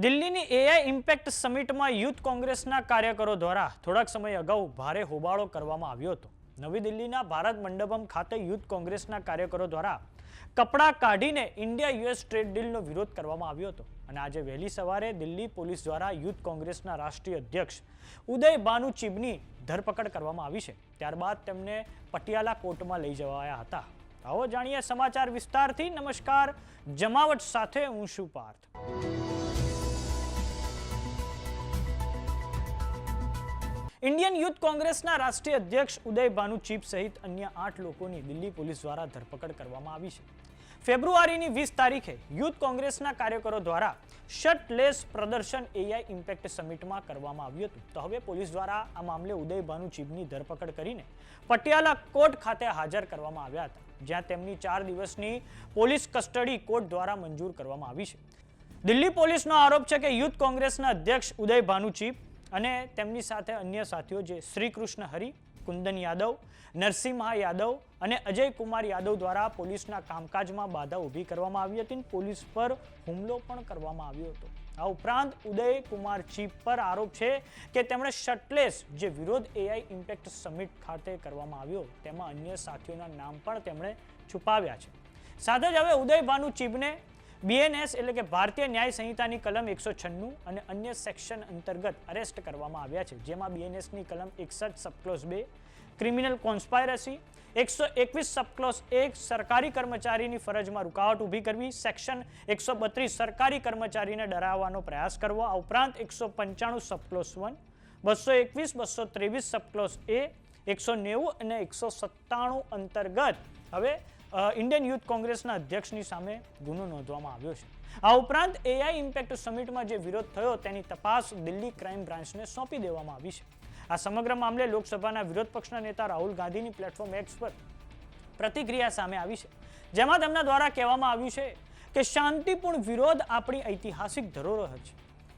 દિલ્હીની AI impact સમિટમાં youth કોંગ્રેસના કાર્યકરો દ્વારા થોડાક સમય અગાઉ ભારે હોબાળો કરવામાં આવ્યો હતો. નવી દિલ્હીના ભારત મંડપમ ખાતે યુથ કોંગ્રેસના કાર્યકરો દ્વારા કપડાં કાઢીને ઇન્ડિયા યુએસ ટ્રેડ ડીલનો વિરોધ કરવામાં આવ્યો હતો. અને આજે વહેલી સવારે દિલ્હી પોલીસ દ્વારા યુથ કોંગ્રેસના રાષ્ટ્રીય અધ્યક્ષ ઉદય ભાનુ ચિબની ધરપકડ કરવામાં આવી છે. ત્યારબાદ તેમને પટિયાલા કોર્ટમાં લઈ જવાયા હતા. આવો જાણીએ સમાચાર વિસ્તારથી. નમસ્કાર, જમાવટ સાથે હું છું પાર્થ. ઇન્ડિયન યુથ કોંગ્રેસના રાષ્ટ્રીય અધ્યક્ષ ઉદય ભાનુ ચિબ સહિત અન્ય 8 લોકોની દિલ્હી પોલીસ દ્વારા ધરપકડ કરવામાં આવી છે. ફેબ્રુઆરીની 20 તારીખે યુથ કોંગ્રેસના કાર્યકરો દ્વારા શર્ટલેસ પ્રદર્શન એઆઈ ઇમ્પેક્ટ સમિટમાં કરવામાં આવ્યું હતું. તો હવે પોલીસ દ્વારા આ મામલે ઉદય ભાનુ ચિબની ધરપકડ કરીને પટિયાલા કોર્ટ ખાતે હાજર કરવામાં આવ્યા હતા, જ્યાં તેમની 4 દિવસની પોલીસ કસ્ટડી કોર્ટ દ્વારા મંજૂર કરવામાં આવી છે. દિલ્હી પોલીસનો આરોપ છે કે યુથ કોંગ્રેસના અધ્યક્ષ ઉદય ભાનુ ચિબ અને તેમની સાથે અન્ય સાથીઓ જે શ્રીકૃષ્ણ હરી, કુંદન યાદવ, નરસિમ્હા યાદવ અને અજય કુમાર યાદવ દ્વારા પોલીસના કામકાજમાં બાધા ઊભી કરવામાં આવી હતી. પોલીસ પર હુમલો પણ કરવામાં આવ્યો હતો. આ ઉપરાંત ઉદય કુમાર ચિબ પર આરોપ છે કે તેમણે શર્ટલેસ જે વિરોધ એઆઈ ઇમ્પેક્ટ સમિટ ખાતે કરવામાં આવ્યો તેમાં અન્ય સાથીઓના નામ પણ તેમણે છુપાવ્યા છે. સાથે જ હવે ઉદય ભાનુ ચિબને બીએનએસ એટલે કે ભારતીય ન્યાય સંહિતાની કલમ 196 અને અન્ય સેક્શન અંતર્ગત અરેસ્ટ કરવામાં આવ્યા છે, જેમાં બીએનએસની કલમ 61 સબક્લોઝ 2 ક્રિમિનલ કોન્સ્પાયરસી, 121 સબક્લોઝ 1 સરકારી કર્મચારીની ફરજમાં રૂકાવટ ઊભી કરવી, સેક્શન 132 સરકારી કર્મચારીને ડરાવવાનો પ્રયાસ કરવો, આ ઉપરાંત 195 સબક્લોઝ 1, 221, 223 સબક્લોઝ એ, 190 અને 197 અંતર્ગત હવે ઇન્ડિયન યુથ કોંગ્રેસના અધ્યક્ષની સામે ગુનો નોંધવામાં આવ્યો છે. આ ઉપરાંત એઆઈ ઇમ્પેક્ટ સમિટમાં જે વિરોધ થયો તેની તપાસ દિલ્હી ક્રાઇમ બ્રાન્ચને સોંપી દેવામાં આવી છે. આ સમગ્ર મામલે લોકસભાના વિરોધ પક્ષના નેતા રાહુલ ગાંધીની પ્લેટફોર્મ એક્સ પર પ્રતિક્રિયા સામે આવી છે, જેમાં તેમના દ્વારા કહેવામાં આવ્યું છે કે શાંતિપૂર્ણ વિરોધ આપણી ઐતિહાસિક ધરોહર છે,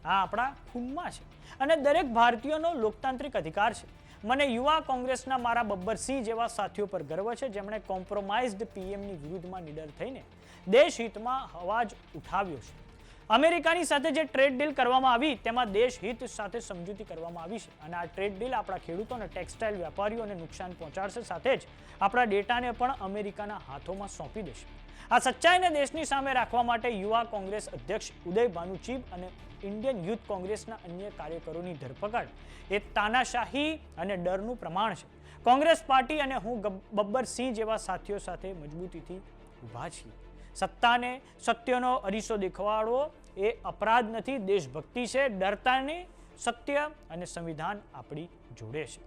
આ આપણા ખૂનમાં છે અને દરેક ભારતીયનો લોકતાંત્રિક અધિકાર છે. મને યુવા કોંગ્રેસના મારા બબ્બરસિંહ જેવા સાથીઓ પર ગર્વ છે, જેમણે કોમ્પ્રોમાઇઝડ પીએમની વિરુદ્ધમાં નિડર થઈને દેશહિતમાં અવાજ ઉઠાવ્યો છે. અમેરિકાની સાથે જે ટ્રેડ ડીલ કરવામાં આવી તેમાં દેશહિત સાથે સમજૂતી કરવામાં આવી છે અને આ ટ્રેડ ડીલ આપણા ખેડૂતો અને ટેક્સટાઇલ વેપારીઓને નુકસાન પહોંચાડશે, સાથે જ આપણા ડેટાને પણ અમેરિકાના હાથોમાં સોંપી દેશે. આ સચ્ચાઈને દેશની સામે રાખવા માટે યુવા કોંગ્રેસ અધ્યક્ષ ઉદય ભાનુ ચિબ અને ઇન્ડિયન યુથ કોંગ્રેસના અન્ય કાર્યકરોની ધરપકડ એ તાનાશાહી અને ડરનું પ્રમાણ છે. કોંગ્રેસ પાર્ટી અને હું બબ્બરસિંહ જેવા સાથીઓ સાથે મજબૂતીથી ઊભા છીએ. સત્તાને સત્યનો અરીસો દેખાડવો એ અપરાધ નથી, દેશભક્તિ છે. ડરતાની સત્ય અને સંવિધાન આપણી જોડે છે.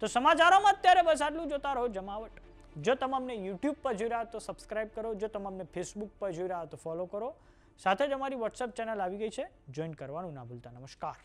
તો સમાચારોમાં અત્યારે બસ આટલું. જોતા રહો જમાવટ. જો તમે અમને યુટ્યુબ પર જોઈ રહ્યા તો સબસ્ક્રાઇબ કરો, જો તમે અમને ફેસબુક પર જોઈ રહ્યા તો ફોલો કરો. સાથે જ અમારી વોટ્સએપ ચેનલ આવી ગઈ છે, જોઈન કરવાનું ના ભૂલતા. નમસ્કાર.